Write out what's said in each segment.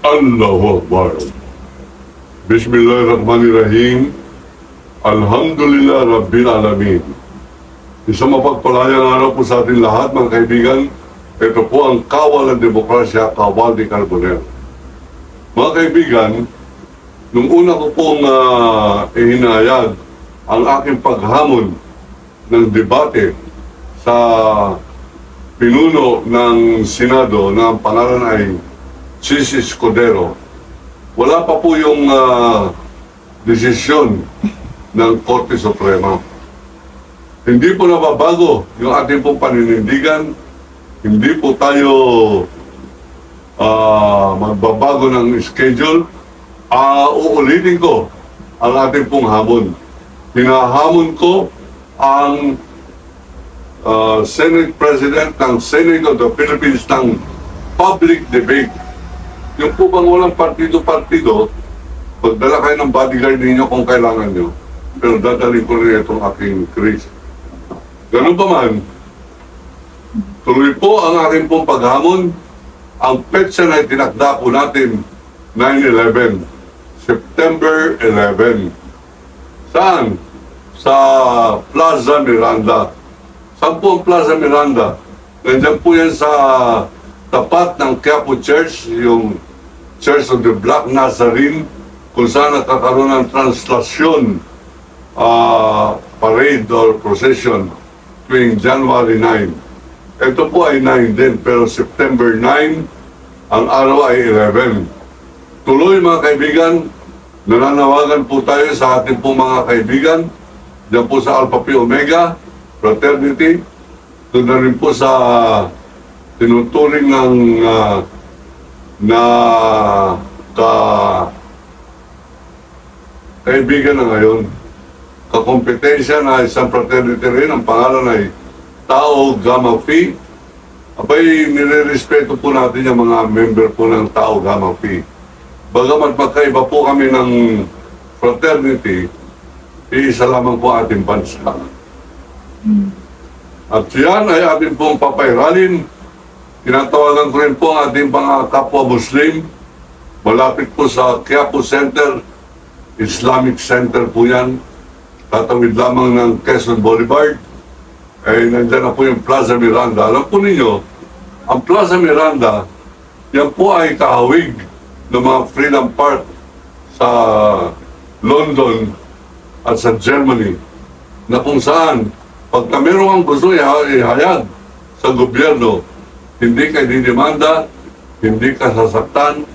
Allahu Akbar. Bismillahirrahmanirrahim. Alhamdulillah Rabbil Alamin. Isang mapagpalayang araw po sa ating lahat, mga kaibigan. Ito po ang Kawal ng Demokrasya, Kawal ni Carbonell. Mga kaibigan, nung una ko pong ihinayag ang aking paghamon ng debate sa pinuno ng Senado na ang pangalan ay Sisi Escudero, wala pa po yung desisyon ng Korte Suprema. Hindi po nababago yung ating pong paninindigan. Hindi po tayo magbabago ng schedule. Uulitin ko ang ating pong hamon. Hinahamon ko ang Senate President ng Senate of the Philippines ng public debate. Yung po bang walang partido-partido, magdala kayo ng bodyguard ninyo kung kailangan nyo. Pero dadalhin ko rin itong aking Chris. Ganun pa man, tuloy po ang aking pong paghamon. Ang petsa na itinakda po natin, 9/11, September 11. Saan? Sa Plaza Miranda. Saan po ang Plaza Miranda? Nandiyan po yan sa tapat ng Quiapo Church, yung Church of the Black Nazarene, kung saan nakakaroon ng translasyon, parade or procession tuwing January 9. Ito po ay 9 din, pero September 9, ang araw ay 11. Tuloy mga kaibigan, nananawagan po tayo sa ating pong mga kaibigan, diyan po sa Alpha Phi Omega Fraternity, doon na rin po sa tinuturing ng kaibigan na ngayon, kakompetensya na isang fraternity rin, ang pangalan ay Tau Gamma Phi. Abay, nire-respeto po natin yung mga member po ng Tau Gamma Phi. Bagamat magkaiba po kami ng fraternity, iisa lamang po ating bansa. At yan ay ating pong papairalin. Tinatawagan ko rin po ang ating mga kapwa Muslim. Malapit po sa Quiapo Center, Islamic Center po yan. Tatawid lamang ng Quezon Boulevard. Eh, nandyan na po yung Plaza Miranda. Alam po ninyo, ang Plaza Miranda, yan po ay kahawig ng mga Freedom Park sa London at sa Germany, na kung saan, pagka meron kang gusto ihayag sa gobyerno, hindi ka didemanda, hindi ka sasaktan,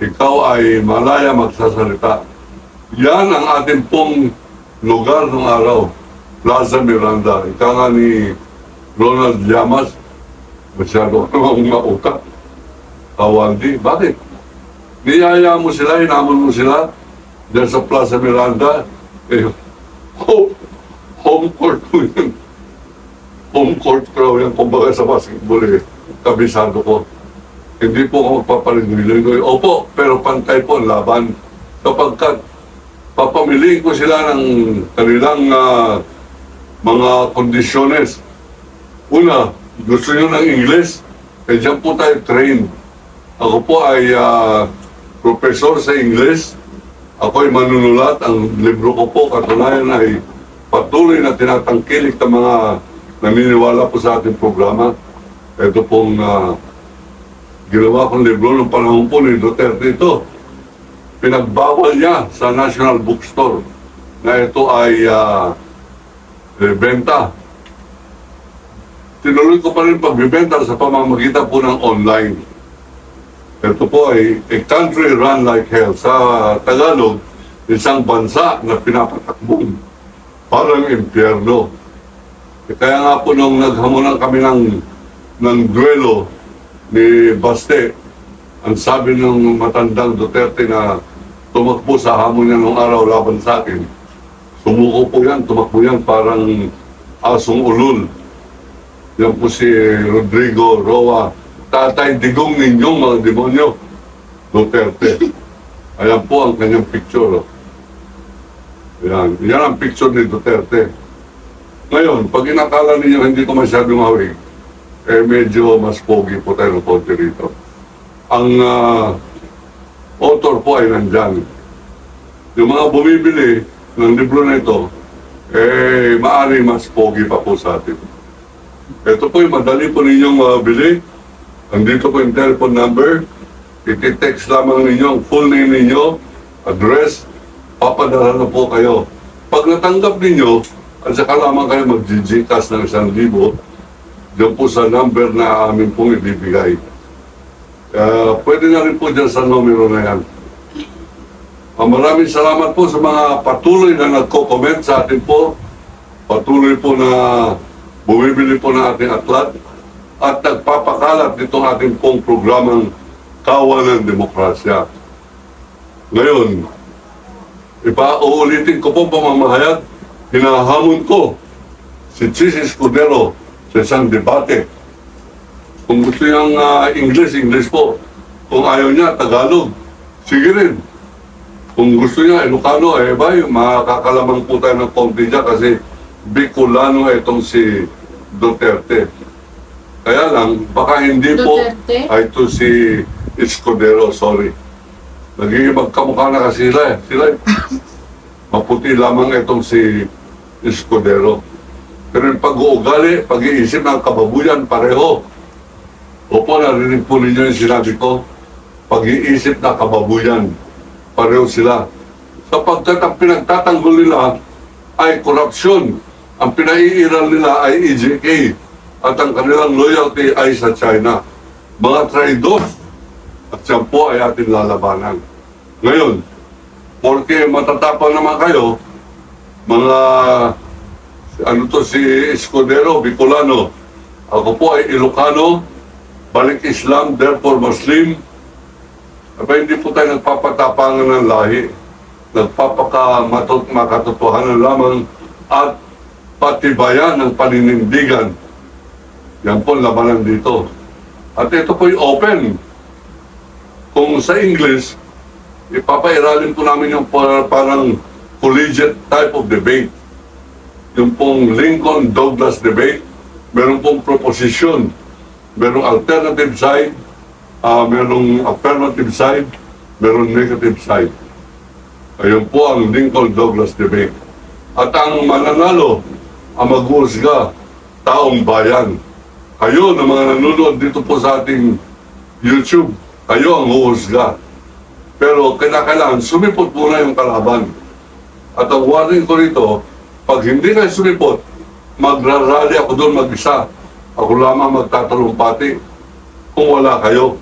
ikaw ay malaya magsasalita. Yan ang ating pong lugar ng araw, Plaza Miranda. Ika nga ni Ronald Llamas, masyado kang mautak. Kawandi, bakit? Niyaya mo sila, hinamon mo sila, dyan sa Plaza Miranda, home court po yun. Home court crowd yan, kumbaga sa basketball kabisado ko. Hindi po ako magpapalingoy-lingoy. Opo, pero pantay po ang laban. Kapag papamiliin ko sila ng kanilang mga kondisyones. Una, gusto nyo ng English? Eh, dyan po tayo train. Ako po ay professor sa English. Ako ay manunulat. Ang libro ko po, katunayan ay patuloy na tinatangkilik ng mga naniniwala po sa ating programa. Ito pong ginawa kong libro ng panahon po ni Duterte ito. Pinagbawal niya sa National Bookstore na ito ay benta. Tinuloy ko pa rin pagbibenta sa pamamagitan po ng online. Ito po ay A Country Run Like Hell. Sa Tagalog, isang bansa na pinapatakbong parang impyerno. Kaya nga po nung naghamunan kami ng duelo ni Baste, ang sabi ng matandang Duterte na tumakbo sa hamon niya nung araw laban sa akin, sumuko po yan, tumakbo yan parang asong ulul. Yan po si Rodrigo Roa, tatay digong ninyong mga demonyo, Duterte. Ayan po ang kanyang picture. Yan ang picture ni Duterte. Ngayon, pag inakala ninyo hindi ko masyadong hawig, eh medyo mas pogi po tayo ng konti rito. ang author po ay nandyan. Yung mga bumibili ng libro na ito, maaari mas pogi pa po sa atin. Ito po yung madali po ninyong bili. Andito po yung telephone number. Iti-text lamang ninyo ang full name ninyo, address, papadala na po kayo. Pag natanggap ninyo, at saka lamang kayo mag-GCash ng 1,000, diyan po sa number na amin pong ibibigay. Pwede na rin po dyan sa numero na yan. Maraming salamat po sa mga patuloy na nagko-comment sa atin po. Patuloy po na bumibili po ng ating aklat at nagpapakalat nitong ating pong programang Kawan ng Demokrasya. Ngayon, uulitin ko po pamamahayag, hinahamon ko si Chis Escudero sa isang debate. Kung gusto niyang English po. Kung ayaw niya, Tagalog. Sige rin. Kung gusto niya, Ilocano, makakalamang po tayo ng konti niya kasi Bicolano itong si Duterte. Kaya lang, baka hindi Duterte? Po, ito si Escudero, sorry. Nagiging magkamukha na kasi sila. Maputi lamang itong si Escudero. Pero yung pag-uugali, pag-iisip ng kababuyan, pareho. Opo, narinig po ninyo yung sinabi ko. Pag-iisip na kababuyan, pareho sila. Sapagkat ang pinagtatanggol nila ay korupsyon. Ang pinaiiral nila ay EJK. At ang kanilang loyalty ay sa China. Mga traidor. At siya po ay ating lalabanan. Ngayon, porque matatapang naman kayo, mga, si Escudero, Bicolano, ako po ay Ilocano, balik Islam, therefore Muslim. Hindi po tayo nagpapatapangan ng lahi. Makatotohanan lamang at patibayan ng paninindigan. Yan po labanan dito. At ito po yung open. Kung sa English, ipapairalin po namin yung parang collegiate type of debate. Yung pong Lincoln-Douglas debate, meron pong proposition, merong alternative side, merong affirmative side, merong negative side. Ayun po ang Lincoln-Douglas debate. At ang mananalo, ang mag-uusga, taong bayan. Kayo na mga nanonood dito po sa ating YouTube, kayo ang huhusga. Pero kailangan sumipot muna yung kalaban. At ang warning ko rito, pag hindi kayo sumipot, magrarally ako doon mag-isa. Ako lamang magtatalumpati kung wala kayo.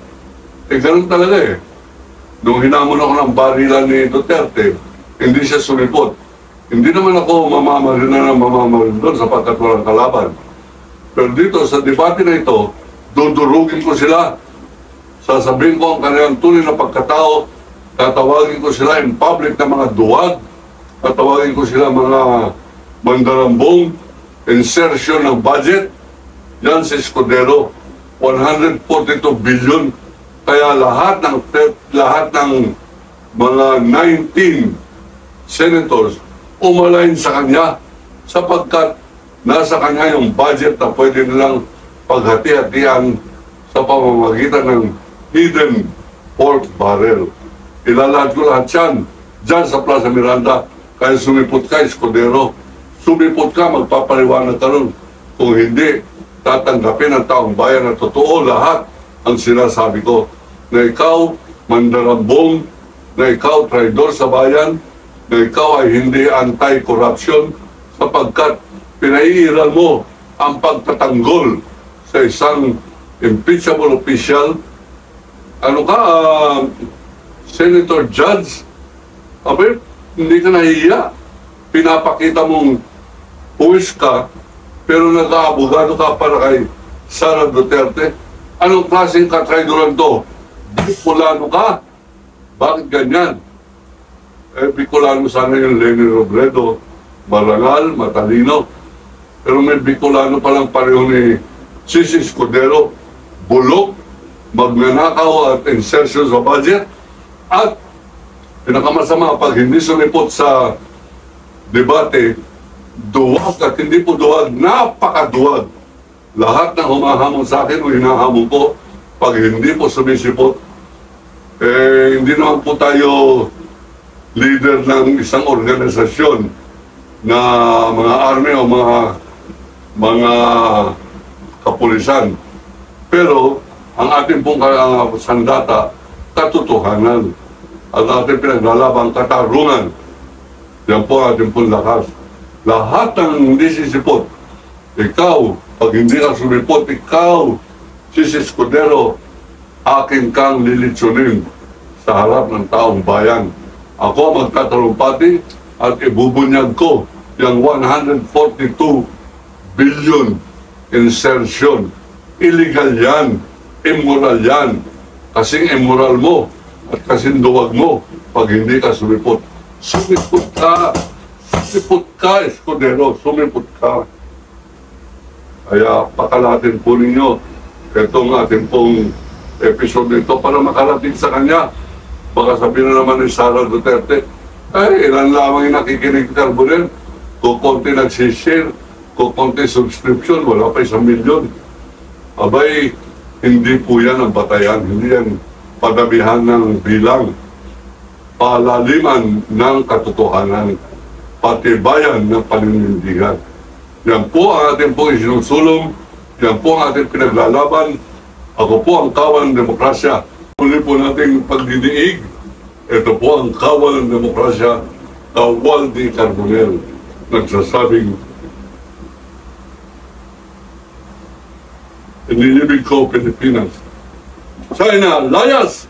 Ganun talaga eh. Nung hinamon ako ng barilan ni Duterte, hindi siya sumipot. Hindi naman ako mamamaril doon sapagkat walang kalaban. Pero dito sa debate na ito, dudurugin ko sila. Sasabihin ko ang kanilang tunay na pagkatao, tatawagin ko sila in public na mga duwag, tatawagin ko sila mga mandarambong, insertion ng budget. Yan si Escudero, 142 billion. Kaya lahat ng mga 19 senators umalain sa kanya sapagkat nasa kanya yung budget na pwede nilang paghati-hatian sa pamamagitan ng hidden pork barrel. Ilalahad ko lahat yan dyan sa Plaza Miranda. Kaya sumipot ka, Escudero. Sumipot ka, magpapaliwanag ka ron. Kung hindi, tatanggapin ng taong bayan na totoo lahat ang sinasabi ko. Na ikaw, mandarambong, na ikaw, traidor sa bayan, na ikaw ay hindi anti-corruption sapagkat pinaiiral mo ang pagtatanggol sa isang impeachable official. Ano ka, Senator Judge? Hindi ka nahihiya. Pinapakita mong puwis ka, pero nag-aabogado ka para kay Sara Duterte. Anong klaseng katraidoran to? Bicolano ka? Bakit ganyan? Bicolano sana yung Leni Robredo. Marangal, matalino. Pero may Bicolano palang pareho ni Chis Escudero. Bulok, magnanakaw at insertion sa budget. At pinakamasama, pag hindi sumipot sa debate, duwag at hindi po duwag, napakaduwag. Lahat ng humahamon sa akin o hinahamon ko, pag hindi po sumisipot, Hindi naman po tayo leader ng isang organisasyon na mga army o mga kapulisan. Pero ang ating pong sandata, katotohanan. At ating pinaglalabang katarungan. Yan po ang ating pong lakas. Lahat ng hindi sisipot, ikaw, pag hindi ka sumipot, ikaw, si Escudero, akin kang lilitsunin sa harap ng taong bayan. Ako magtatalumpati at ibubunyag ko yung 142 billion insertion. Illegal yan, immoral yan. Kasing immoral mo at kasing duwag mo pag hindi ka sumipot. Sumipot ka! Sumipot ka, Escudero! Sumipot ka! Kaya pakalatin po ninyo itong ating pong episode nito para makarating sa kanya. Baka sabihin na naman ni Sara Duterte, ay, ilan lamang yung nakikinig Carbonell. Kung konti nagsishare, kung konti subscription, wala pa 1 milyon. Abay, hindi po yan ang batayan. Hindi yan padabihan ng bilang. Palaliman ng katotohanan. Patibayan ng paninindigan. Yan po ang ating pong isinusulong. Yan po ang ating pinaglalaban. Ako po ang kawal ng demokrasya. Muli po nating pagdidiig. Ito po ang kawal ng demokrasya. Kawal di Carbonell. Nagsasabing, inilibig ko Pilipinas. China, layas!